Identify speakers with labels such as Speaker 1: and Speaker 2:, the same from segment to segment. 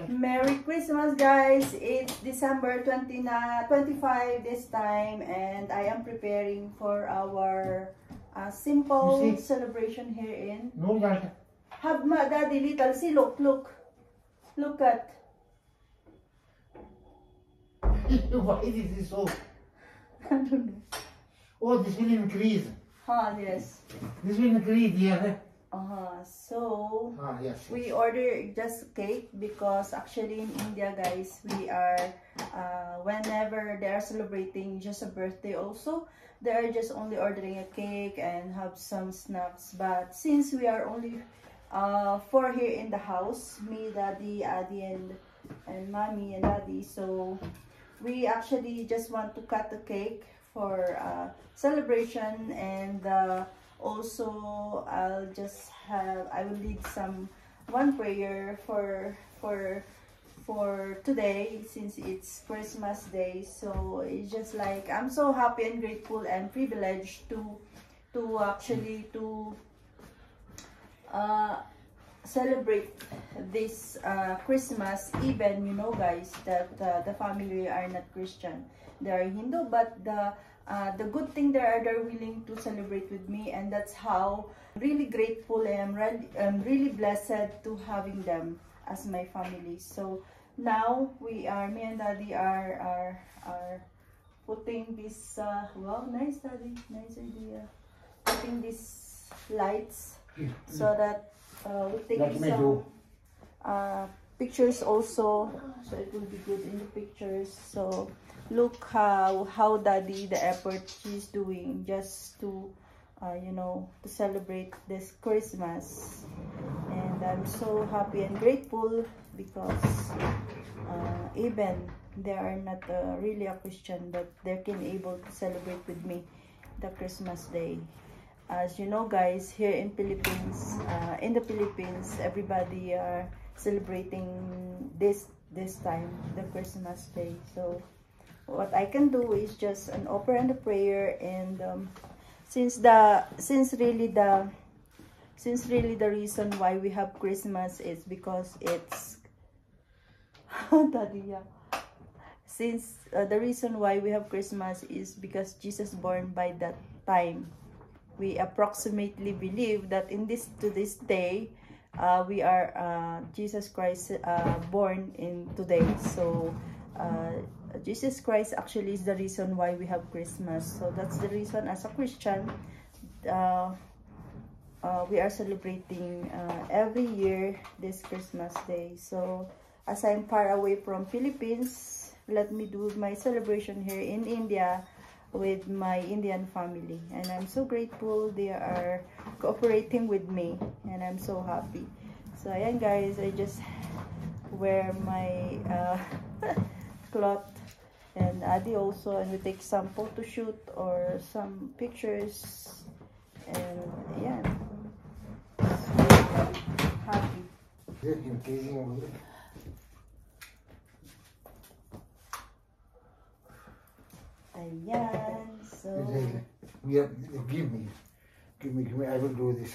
Speaker 1: Merry Christmas, guys! It's December 25 this time, and I am preparing for our simple celebration here in. Have my daddy little. See, look at.
Speaker 2: Why is this so?
Speaker 1: I don't know.
Speaker 2: Oh, this will increase.
Speaker 1: Yes.
Speaker 2: This will increase, yeah.
Speaker 1: So
Speaker 2: Yes.
Speaker 1: we order just cake because actually in India, guys, we are whenever they are celebrating just a birthday also, they are just only ordering a cake and have some snacks. But since we are only four here in the house, me, daddy, Adi, and mommy and daddy, so we actually just want to cut the cake for celebration. And also I will lead one prayer for today, since it's Christmas Day. So it's just like I'm so happy and grateful and privileged to actually celebrate this Christmas, even, you know, guys, that the family are not Christian, they are Hindu, but the good thing they're willing to celebrate with me, and that's how really grateful I am. I'm really blessed to having them as my family. So now me and daddy are putting this wow, nice, daddy, nice idea, putting these lights so that we take some pictures also, so it will be good in the pictures. So look how daddy, the effort she's doing just to you know, to celebrate this Christmas. And I'm so happy and grateful because even they are not really a Christian, but they can able to celebrate with me the Christmas day. As you know, guys, here in the Philippines, everybody are celebrating this time, the Christmas day. So what I can do is just an offer and a prayer. And since really the reason why we have Christmas is because it's daddy, yeah. Since the reason why we have Christmas is because Jesus born by that time. We approximately believe that to this day we are Jesus Christ born in today. So Jesus Christ actually is the reason why we have Christmas. So that's the reason, as a Christian, we are celebrating every year this Christmas day. So as I'm far away from Philippines, let me do my celebration here in India with my Indian family, and I'm so grateful they are cooperating with me, and I'm so happy. So ayan, guys, I just wear my cloth, and Adi also, and we take some photo shoot or some pictures, and yeah, happy. Ayan, so
Speaker 2: yeah, give me, I will do this.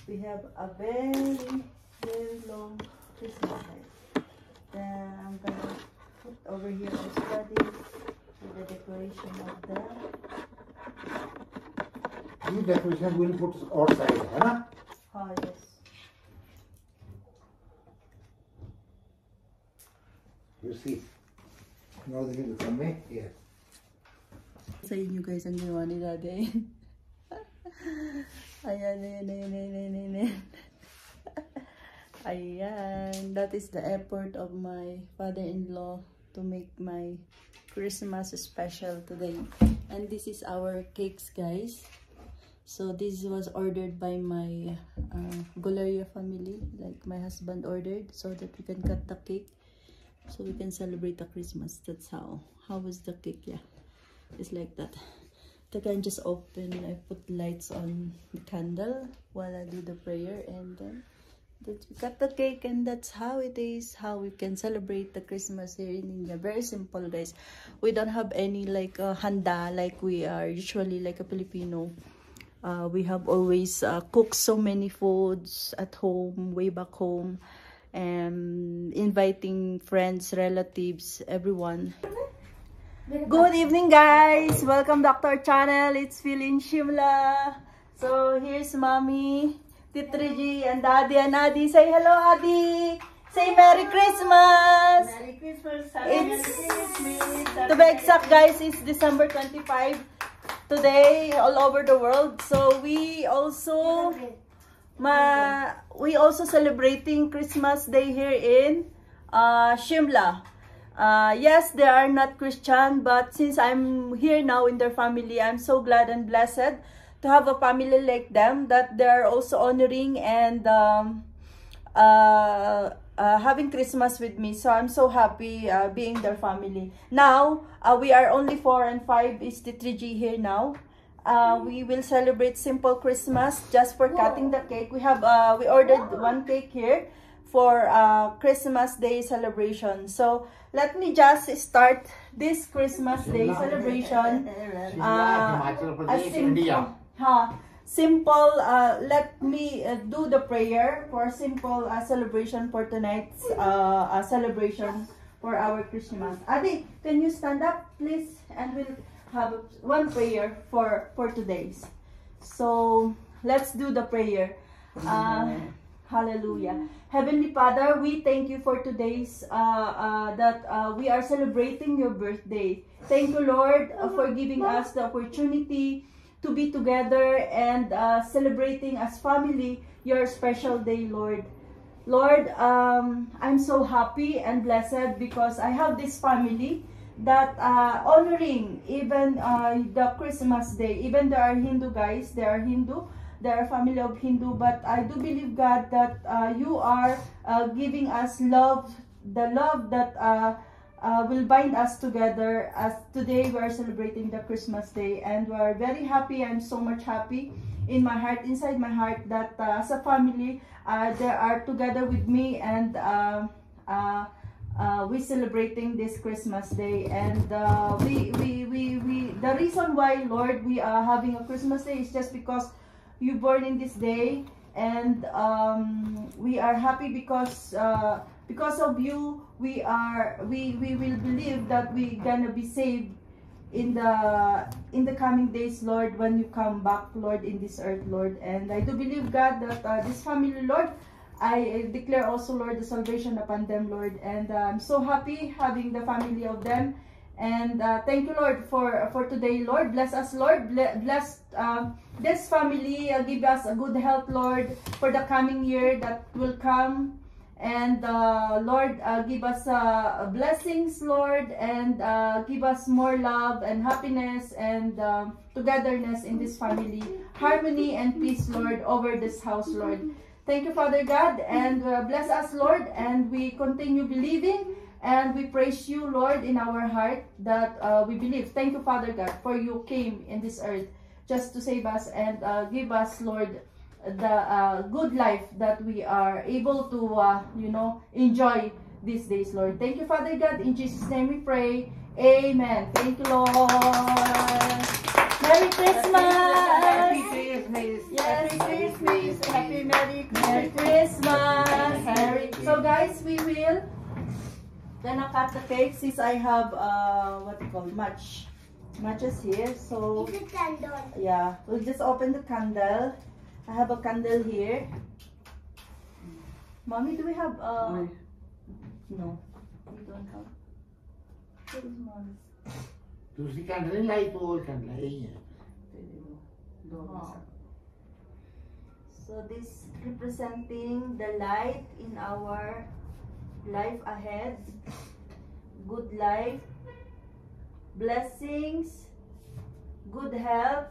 Speaker 1: We have a very long Christmas light. Then I'm gonna put over here our study with the decoration of the.
Speaker 2: This decoration will put outside, huh?
Speaker 1: Oh yes.
Speaker 2: You see, now the little come here.
Speaker 1: Sa inyo, guys, ang ginawa ni Daddy. Ayan. Ayan. That is the effort of my father-in-law to make my Christmas special today. And this is our cakes, guys. So this was ordered by my Golaria family, like my husband ordered, so that we can cut the cake, so we can celebrate the Christmas. That's how was the cake. Yeah, it's like that. I can just open, I put lights on the candle while I do the prayer, and then we cut the cake, and that's how it is, how we can celebrate the Christmas here in India. Very simple, guys. We don't have any like handa like we are usually like a Filipino. We have always cooked so many foods at home, way back home, and inviting friends, relatives, everyone. Good evening, guys. Welcome back to our channel. It's Philin Shimla. So here's Mommy, Titriji, and Daddy and Adi. Say hello, Adi. Say Merry Christmas.
Speaker 3: Merry Christmas.
Speaker 1: To be exact, guys, it's December 25 today all over the world. So we also celebrating Christmas Day here in Shimla. Yes, they are not Christian, but since I'm here now in their family, I'm so glad and blessed to have a family like them, that they're also honoring and having Christmas with me. So I'm so happy being their family. Now, we are only 4 and 5 is the 3G here now. We will celebrate simple Christmas just for cutting the cake. We have we ordered one cake here for Christmas Day celebration. So let me just start this Christmas Day celebration. Simple. Let me do the prayer for simple celebration for tonight's celebration for our Christmas. Adi, can you stand up, please? And we'll have one prayer for today's. So let's do the prayer. Hallelujah. Heavenly Father, we thank you for today's we are celebrating your birthday. Thank you, Lord, for giving us the opportunity to be together and celebrating as family your special day, Lord. Lord, I'm so happy and blessed because I have this family that honoring even the Christmas Day. Even there are Hindu guys, they are Hindu, they are family of Hindu, but I do believe, God, that you are giving us love, the love that will bind us together, as today we are celebrating the Christmas Day, and we are very happy. I'm so much happy in my heart, inside my heart, that as a family they are together with me, and we celebrating this Christmas Day. And the reason why, Lord, we are having a Christmas Day is just because you born in this day, and we are happy because of you. We will believe that we gonna be saved in the coming days, Lord, when you come back, Lord, in this earth, Lord. And I do believe, God, that this family, Lord, I declare also, Lord, the salvation upon them, Lord. And I'm so happy having the family of them. And thank you, Lord, for today, Lord. Bless us, Lord. Bless this family. Give us a good health, Lord, for the coming year that will come. And Lord, give us blessings, Lord, and give us more love and happiness and togetherness in this family. Harmony and peace, Lord, over this house, Lord. Thank you, Father God, and bless us, Lord, and we continue believing, and we praise you, Lord, in our heart that we believe. Thank you, Father God, for you came in this earth just to save us and give us, Lord, the good life that we are able to enjoy these days, Lord. Thank you, Father God. In Jesus' name we pray. Amen. Thank you, Lord. Merry Christmas.
Speaker 3: Happy Christmas.
Speaker 1: Yes.
Speaker 3: Happy Christmas. Happy Merry
Speaker 1: Merry Christmas. So guys, we will gonna cut the cake since I have what you call matches here. So
Speaker 3: It's a candle.
Speaker 1: yeah, we'll just open the candle. I have a candle here. Mommy, do we have no, we don't have. Where is Mommy?
Speaker 2: दूसरी candle light वो candle है ही है
Speaker 1: Oh. So this representing the light in our life ahead, good life, blessings, good health.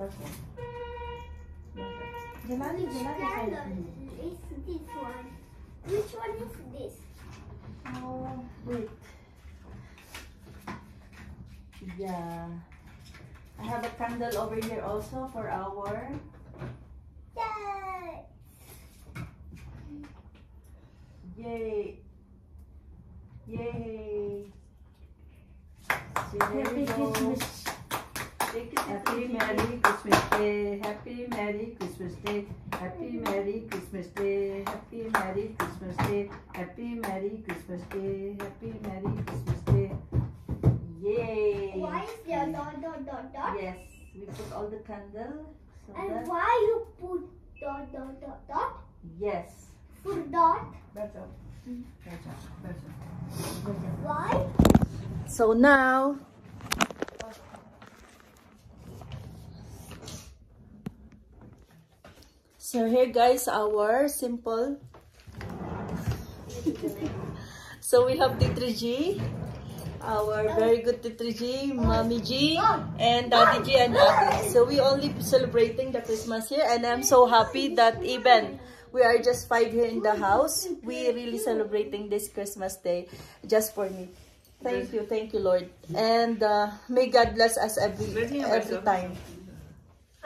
Speaker 1: Okay.
Speaker 3: Which candle is this one? Which one is this?
Speaker 1: Oh, wait. Yeah. I have a candle over here also for our.
Speaker 3: Yay!
Speaker 1: Yay. Yay. So there we go. Take it.
Speaker 4: Happy Merry Christmas Day. Happy Merry Christmas Day. Happy Merry Christmas Day. Happy Merry Christmas Day. Happy Merry Christmas Day. Happy Merry Christmas Day. Yay!
Speaker 3: Why is there dot dot dot dot?
Speaker 1: Yes, we put all the candle. So
Speaker 3: And
Speaker 1: that,
Speaker 3: why you put dot dot dot dot?
Speaker 1: yes.
Speaker 3: For dot?
Speaker 4: Better.
Speaker 3: Why?
Speaker 1: So now, so here guys, our simple. So we have Titri G, our very good Titri G, Mommy G, and Daddy G and Adi. So we only celebrating the Christmas here, and I'm so happy that even we are just 5 here in the house, we really celebrating this Christmas day just for me. Thank you, Lord, and may God bless us every time.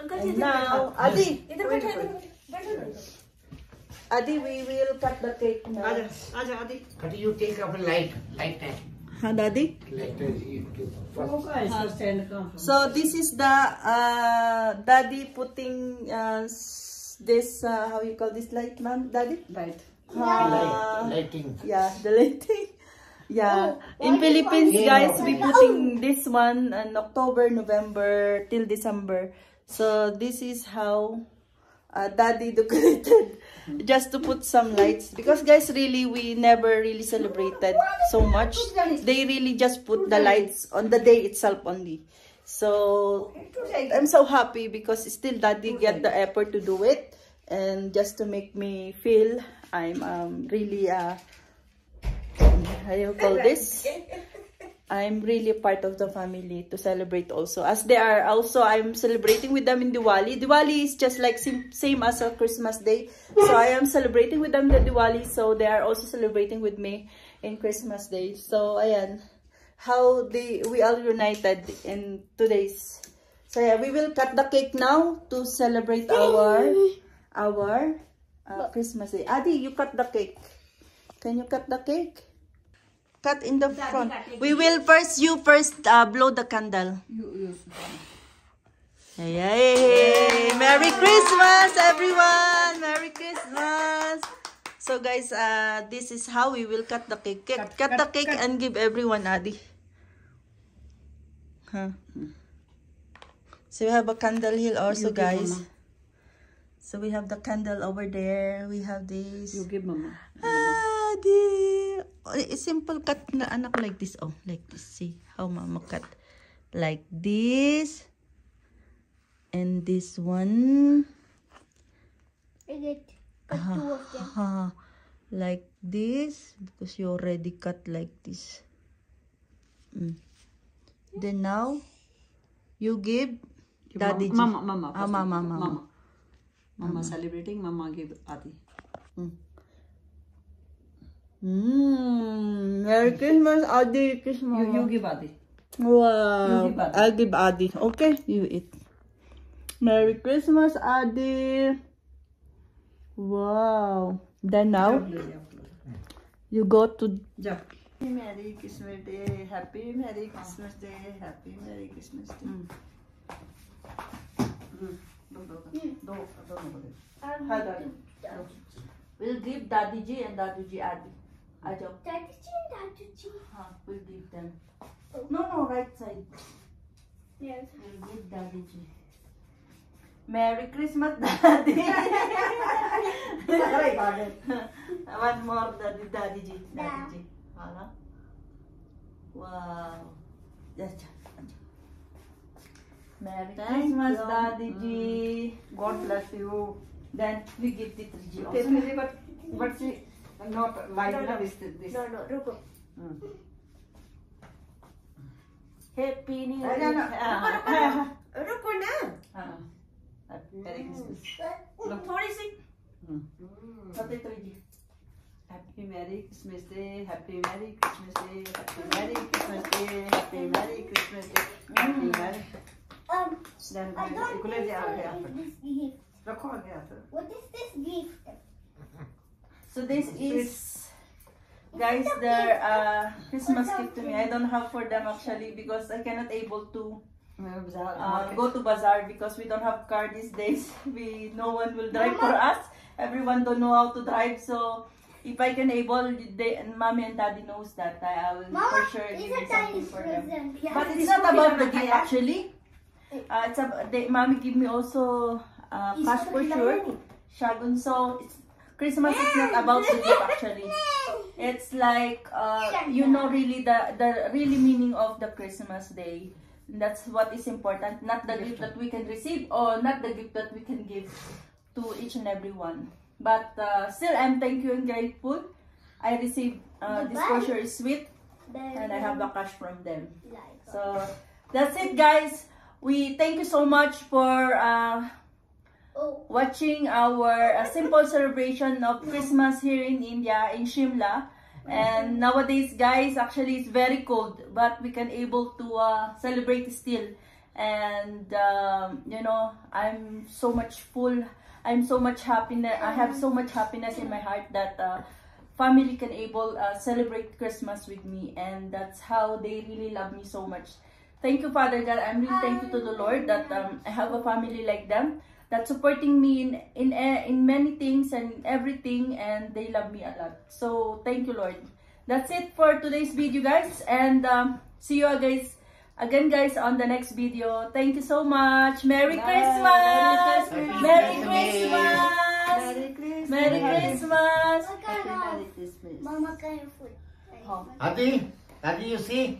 Speaker 1: And now, Adi, we will cut the cake now.
Speaker 2: But you take up a light time.
Speaker 1: Huh, Daddy?
Speaker 2: First.
Speaker 1: So this is the Daddy putting this how you call this light, ma'am, Daddy?
Speaker 4: Light.
Speaker 2: Lighting.
Speaker 1: Yeah, the lighting. Yeah,
Speaker 3: Oh,
Speaker 1: in
Speaker 3: why
Speaker 1: Philippines,
Speaker 3: you
Speaker 1: guys,
Speaker 3: want
Speaker 1: we
Speaker 3: it?
Speaker 1: putting this one in October, November till December. So this is how Daddy decorated, just to put some lights. Because guys, really, we never really celebrated so much. They really just put the lights on the day itself only. So I'm so happy because still Daddy get the effort to do it, and just to make me feel I'm really how you call this? I'm really part of the family to celebrate also. As they are also, I'm celebrating with them in Diwali. Diwali is just like same as a Christmas day. So I am celebrating with them the Diwali. So they are also celebrating with me in Christmas day. So ayan, how we all united in today's. So yeah, we will cut the cake now to celebrate our Christmas day. Adi, you cut the cake. Can you cut the cake? Cut in the front. We will you first blow the candle. Yay! Merry Christmas, everyone! Merry Christmas! So guys, this is how we will cut the cake. Cut the cake and give everyone, Adi. Huh. So we have a candle here also, guys. So we have the candle over there. We have this.
Speaker 4: You give Mama.
Speaker 1: Adi. Simple cut na anak like this. Oh, like this. See how Mama cut. Like this. And this one.
Speaker 3: Cut two of them.
Speaker 1: Like this. Because you already cut like this. Then now, you give Daddy G.
Speaker 4: Mama. First
Speaker 1: Mama.
Speaker 4: Mama celebrating. Mama give Adi.
Speaker 1: Merry Christmas, Adi. Christmas.
Speaker 4: You give Adi.
Speaker 1: Wow.
Speaker 4: You give Adi.
Speaker 1: I'll give Adi. Okay, you eat. Merry Christmas, Adi. Wow. Then now, you go to...
Speaker 4: Ja.
Speaker 1: Merry Christmas Day. Happy Merry Christmas Day. Happy Merry Christmas Day. We'll give Daddy G and Daddy G Adi. Ajo.
Speaker 3: Daddy G.
Speaker 1: We'll give them. No, right side.
Speaker 3: Yes.
Speaker 1: We'll give Daddy G. Merry Christmas, Daddy. One more, Daddy G. Daddy G. Wow. Yes. Merry Christmas, Daddy G. God bless you. Then we give the 3G also.
Speaker 4: But see, not light enough is this.
Speaker 3: No, ruko.
Speaker 1: Happy New Year.
Speaker 3: Ruko na.
Speaker 1: Merry Christmas.
Speaker 3: Thodi si.
Speaker 1: Happy 3G.
Speaker 4: Happy Merry Christmas Day. Happy Merry Christmas Day. Happy Merry Christmas Day. Happy Merry Christmas Day. Happy Merry. Then
Speaker 3: I don't
Speaker 4: equally
Speaker 3: understand this gift.
Speaker 4: रखो आगे हाथ.
Speaker 3: What is this gift?
Speaker 1: So this is, guys, their Christmas gift to me. I don't have for them actually because I cannot able to go to bazaar because we don't have car these days. No one will drive for us. Everyone don't know how to drive. So if I can able, and mommy and daddy knows that I will for sure give something for them. But it's not about the gift actually. Mommy give me also cash for sure. Shagun. So Christmas is not about the gift actually. It's like really the really meaning of the Christmas day. That's what is important, not the gift that we can receive or not the gift that we can give to each and every one. But still, I'm thankful and grateful. I received this for sure is sweet, and I have the cash from them. So that's it, guys. We thank you so much for watching our simple celebration of Christmas here in India, in Shimla. And nowadays, guys, actually it's very cold, but we can able to celebrate still. And I'm so much full. I'm so much happiness. I have so much happiness in my heart that family can able celebrate Christmas with me, and that's how they really love me so much. Thank you, Father God. I'm really thankful to the Lord that I have a family like them that's supporting me in many things and everything, and they love me a lot. So thank you, Lord. That's it for today's video, guys, and see you guys again, guys, on the next video. Thank you so much. Merry Christmas! Merry Christmas! Merry Christmas!
Speaker 3: Mama, can you food?
Speaker 2: Adi, you see?